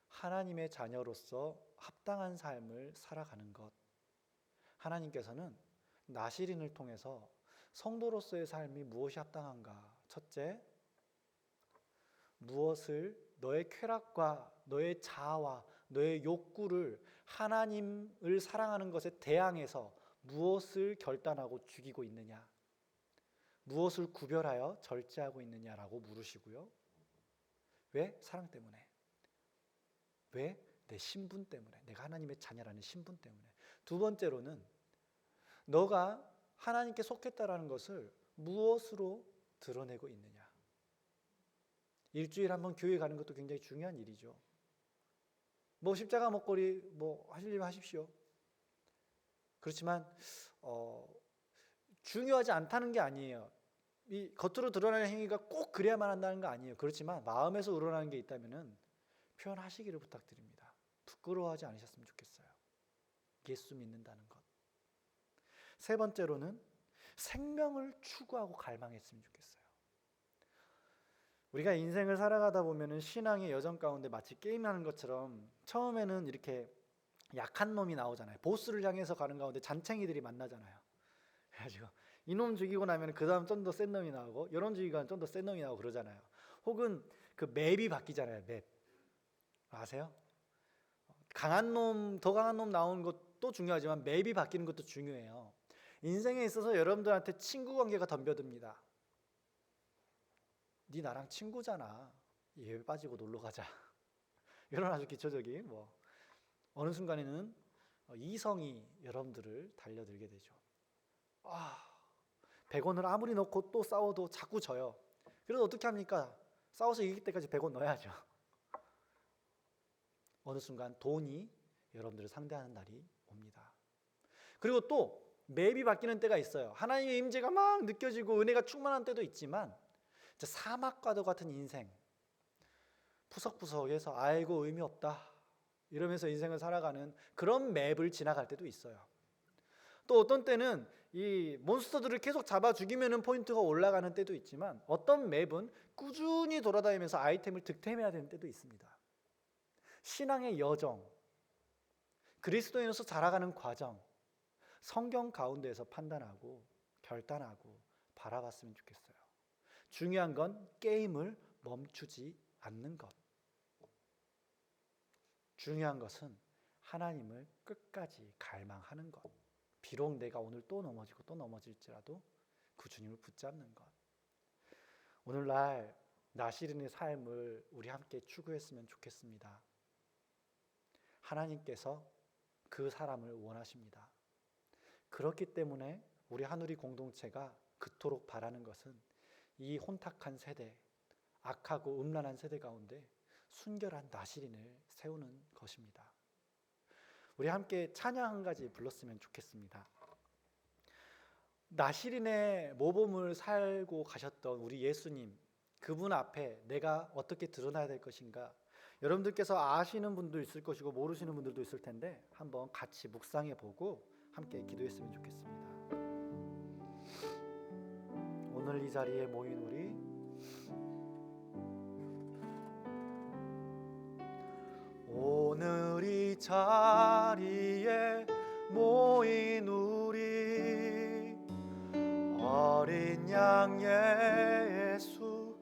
하나님의 자녀로서 합당한 삶을 살아가는 것. 하나님께서는 나시린을 통해서 성도로서의 삶이 무엇이 합당한가? 첫째, 무엇을 너의 쾌락과 너의 자아와 너의 욕구를 하나님을 사랑하는 것에 대항해서 무엇을 결단하고 죽이고 있느냐? 무엇을 구별하여 절제하고 있느냐라고 물으시고요. 왜? 사랑 때문에. 왜? 내 신분 때문에. 내가 하나님의 자녀라는 신분 때문에. 두 번째로는 너가 하나님께 속했다라는 것을 무엇으로 드러내고 있느냐. 일주일에 한 번 교회 가는 것도 굉장히 중요한 일이죠. 뭐 십자가 목걸이 뭐 하시려면 하십시오. 그렇지만 중요하지 않다는 게 아니에요. 이 겉으로 드러나는 행위가 꼭 그래야만 한다는 거 아니에요. 그렇지만 마음에서 우러나는 게 있다면은 표현하시기를 부탁드립니다. 부끄러워하지 않으셨으면 좋겠어요. 예수 믿는다는 것. 세 번째로는 생명을 추구하고 갈망했으면 좋겠어요. 우리가 인생을 살아가다 보면은 신앙의 여정 가운데 마치 게임하는 것처럼 처음에는 이렇게 약한 놈이 나오잖아요. 보스를 향해서 가는 가운데 잔챙이들이 만나잖아요. 그래가지고 이놈 죽이고 나면 그 다음 좀 더 센 놈이 나오고 이런 죽이고 나면 좀 더 센 놈이 나오고 그러잖아요. 혹은 그 맵이 바뀌잖아요. 맵 아세요? 강한 놈, 더 강한 놈 나오는 것도 중요하지만 맵이 바뀌는 것도 중요해요. 인생에 있어서 여러분들한테 친구 관계가 덤벼듭니다. 네 나랑 친구잖아. 예배 빠지고 놀러 가자. 이런 아주 기초적인 어느 순간에는 이성이 여러분들을 달려들게 되죠. 100원을 아무리 넣고 또 싸워도 자꾸 져요. 그래서 어떻게 합니까? 싸워서 이길 때까지 100원 넣어야죠. 어느 순간 돈이 여러분들을 상대하는 날이 옵니다. 그리고 또 맵이 바뀌는 때가 있어요. 하나님의 임재가 막 느껴지고 은혜가 충만한 때도 있지만 사막과도 같은 인생, 푸석푸석해서 아이고 의미 없다 이러면서 인생을 살아가는 그런 맵을 지나갈 때도 있어요. 또 어떤 때는 이 몬스터들을 계속 잡아 죽이면 포인트가 올라가는 때도 있지만 어떤 맵은 꾸준히 돌아다니면서 아이템을 득템해야 되는 때도 있습니다. 신앙의 여정, 그리스도인으로서 자라가는 과정, 성경 가운데에서 판단하고 결단하고 바라봤으면 좋겠어요. 중요한 건 게임을 멈추지 않는 것. 중요한 것은 하나님을 끝까지 갈망하는 것. 비록 내가 오늘 또 넘어지고 또 넘어질지라도 그 주님을 붙잡는 것. 오늘날 나시린의 삶을 우리 함께 추구했으면 좋겠습니다. 하나님께서 그 사람을 원하십니다. 그렇기 때문에 우리 한우리 공동체가 그토록 바라는 것은 이 혼탁한 세대, 악하고 음란한 세대 가운데 순결한 나시린을 세우는 것입니다. 우리 함께 찬양 한 가지 불렀으면 좋겠습니다. 나시린의 모범을 살고 가셨던 우리 예수님, 그분 앞에 내가 어떻게 드러나야 될 것인가? 여러분들께서 아시는 분도 있을 것이고 모르시는 분들도 있을 텐데 한번 같이 묵상해 보고 함께 기도했으면 좋겠습니다. 오늘 이 자리에 모인 우리 오늘 이 자리에 모인 우리 어린 양 예수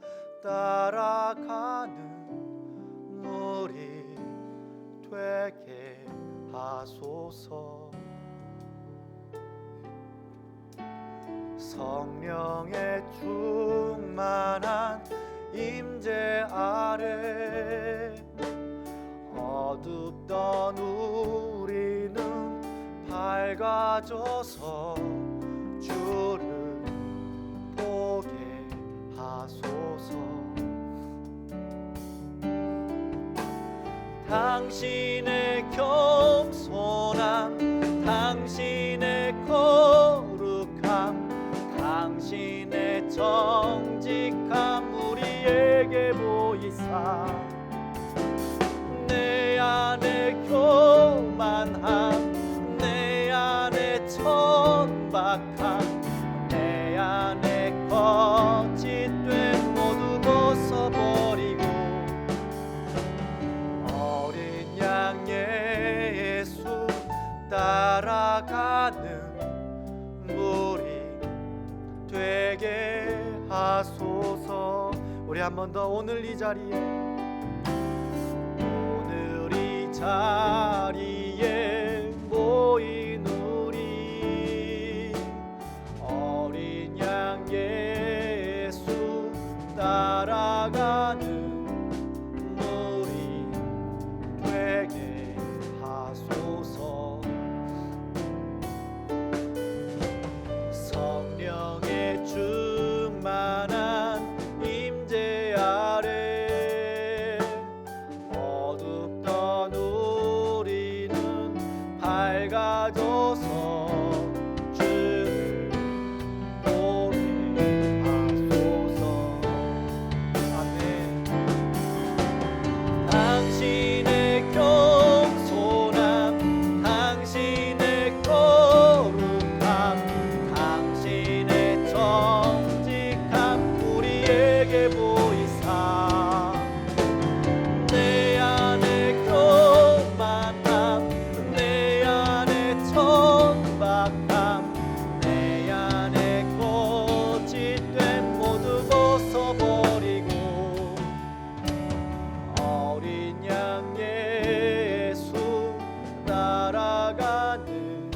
따라가는 무리 되게 하소서. 성령의 충만한 임재 아래 어둡던 우리는 밝아져서 주를 보게 하소서. 당신의 겸손함, 당신의 거룩함, 당신의 정직함 우리에게 보이사 내 안에 교만함, 내 안에 천박함, 내 안에 거짓된 모두 벗어버리고 어린 양 예수 따라가는 무리 되게 하소서. 우리 한 번 더 오늘 이 자리에 자리에 모인 우리 어린 양 예수 따라가는 무리 되게 하소서. 성령의 충만한 임재 아래 어둡던 우리는 밝아져서 주를 보게 하소서. 아멘. 당신의 겸손함, 당신의 거룩함, 당신의 정직함 우리에게 보이사 내 안에 교만함, 내 안에 천박함, 내 안에 거짓된 모두 벗어버리고 어린 양 예수 따라가는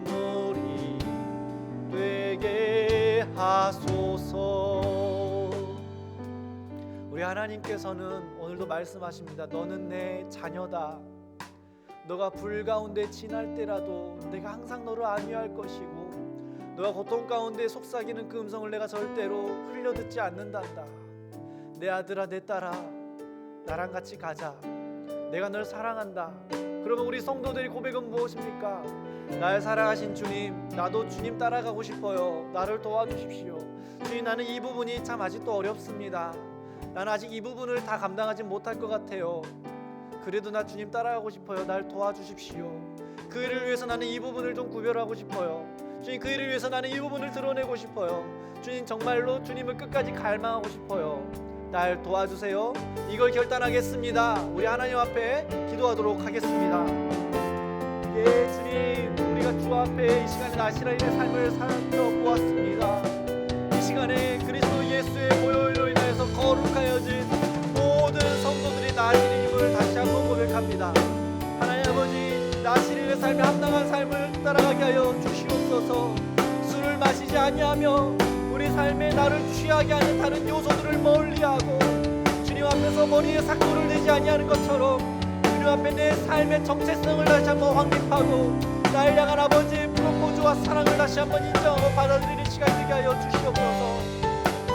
무리 되게 하소서. 우리 하나님께서는 오늘도 말씀하십니다. 너는 내 자녀다. 너가 불 가운데 지날 때라도 내가 항상 너를 안위할 것이고 너가 고통 가운데 속삭이는 그 음성을 내가 절대로 흘려듣지 않는단다. 내 아들아 내 딸아 나랑 같이 가자. 내가 널 사랑한다. 그러면 우리 성도들의 고백은 무엇입니까? 날 사랑하신 주님, 나도 주님 따라가고 싶어요. 나를 도와주십시오. 주님, 나는 이 부분이 참 아직도 어렵습니다. 나는 아직 이 부분을 다 감당하지 못할 것 같아요. 그래도 나 주님 따라가고 싶어요. 날 도와주십시오. 그 일을 위해서 나는 이 부분을 좀 구별하고 싶어요. 주님, 그 일을 위해서 나는 이 부분을 드러내고 싶어요. 주님, 정말로 주님을 끝까지 갈망하고 싶어요. 날 도와주세요. 이걸 결단하겠습니다. 우리 하나님 앞에 기도하도록 하겠습니다. 예, 주님, 우리가 주 앞에 이 시간에 나시라의 삶을 살펴보았습니다. 이 시간에 그리스도 예수의 보혈로 인하여서 거룩하여진 모든 성도들이 나시리의 힘을 다시 한번 고백합니다. 하나님 아버지, 나시리의 삶에 합당한 삶을 따라가게 하여 주시옵소서. 술을 마시지 아니하며 우리 삶에 나를 취하게 하는 다른 요소들을 멀리하고 주님 앞에서 머리에 삭도를 내지 아니하는 것처럼 주님 앞에 내 삶의 정체성을 다시 한번 확립하고 나를 향한 아버지의 프로포즈와 사랑을 다시 한번 인정하고 받아들이는 시간 되게 하여 주시옵소서.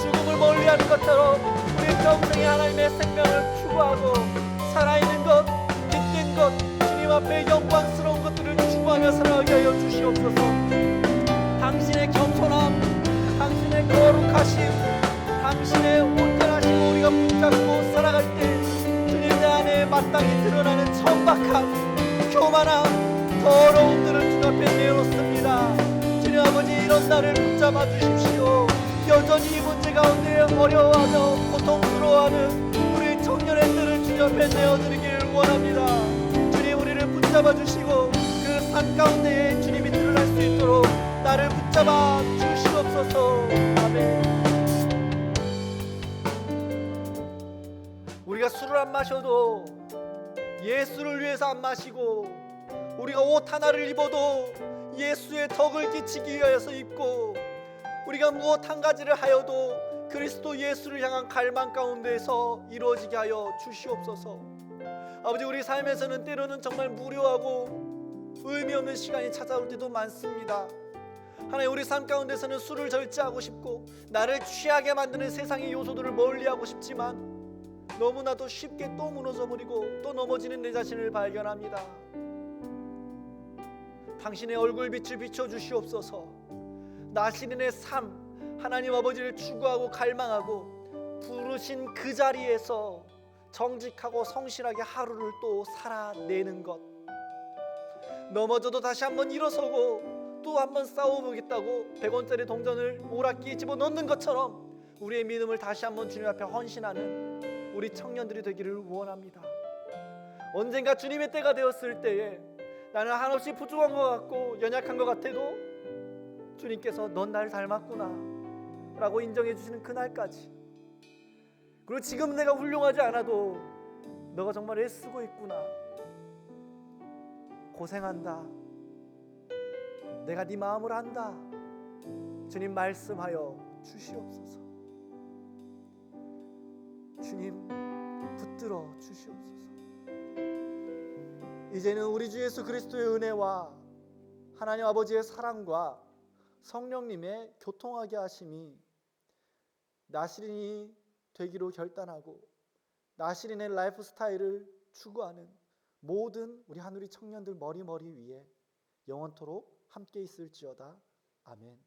죽음을 멀리하는 것처럼 우리 평생에 하나님의 생명을 추구하고 살아있는 것, 깃든 것, 주님 앞에 영광스러운 것들을 추구하며 살아가게 하여 주시옵소서. 당신의 겸손함, 당신의 거룩하심, 당신의 온전함, 마땅히 드러나는 천박함, 교만함, 더러움들을 주 앞에 내놓습니다. 주님 아버지, 이런 나를 붙잡아 주십시오. 여전히 이 문제 가운데 어려워하며 고통스러워하는 우리 청년애들을 주 앞에 내어드리기를 원합니다. 주님, 우리를 붙잡아 주시고 그 산 가운데에 주님이 드러날 수 있도록 나를 붙잡아 주시옵소서. 아멘. 우리가 술을 안 마셔도 예수를 위해서 안 마시고, 우리가 옷 하나를 입어도 예수의 덕을 끼치기 위하여서 입고, 우리가 무엇 한 가지를 하여도 그리스도 예수를 향한 갈망 가운데에서 이루어지게 하여 주시옵소서. 아버지, 우리 삶에서는 때로는 정말 무료하고 의미 없는 시간이 찾아올 때도 많습니다. 하나님, 우리 삶 가운데서는 술을 절제하고 싶고 나를 취하게 만드는 세상의 요소들을 멀리하고 싶지만 너무나도 쉽게 또 무너져버리고 또 넘어지는 내 자신을 발견합니다. 당신의 얼굴빛을 비춰주시옵소서. 나시린의 삶, 하나님 아버지를 추구하고 갈망하고 부르신 그 자리에서 정직하고 성실하게 하루를 또 살아내는 것, 넘어져도 다시 한번 일어서고 또 한번 싸워보겠다고 100원짜리 동전을 오락기에 집어넣는 것처럼 우리의 믿음을 다시 한번 주님 앞에 헌신하는 우리 청년들이 되기를 원합니다. 언젠가 주님의 때가 되었을 때에 나는 한없이 부족한 것 같고 연약한 것 같아도 주님께서 넌 나를 닮았구나 라고 인정해 주시는 그날까지, 그리고 지금 내가 훌륭하지 않아도 너가 정말 애쓰고 있구나, 고생한다, 내가 네 마음을 안다, 주님 말씀하여 주시옵소서. 주님 붙들어 주시옵소서. 이제는 우리 주 예수 그리스도의 은혜와 하나님 아버지의 사랑과 성령님의 교통하게 하심이 나시린이 되기로 결단하고 나시린의 라이프 스타일을 추구하는 모든 우리 하누리 청년들 머리 위에 영원토록 함께 있을지어다. 아멘.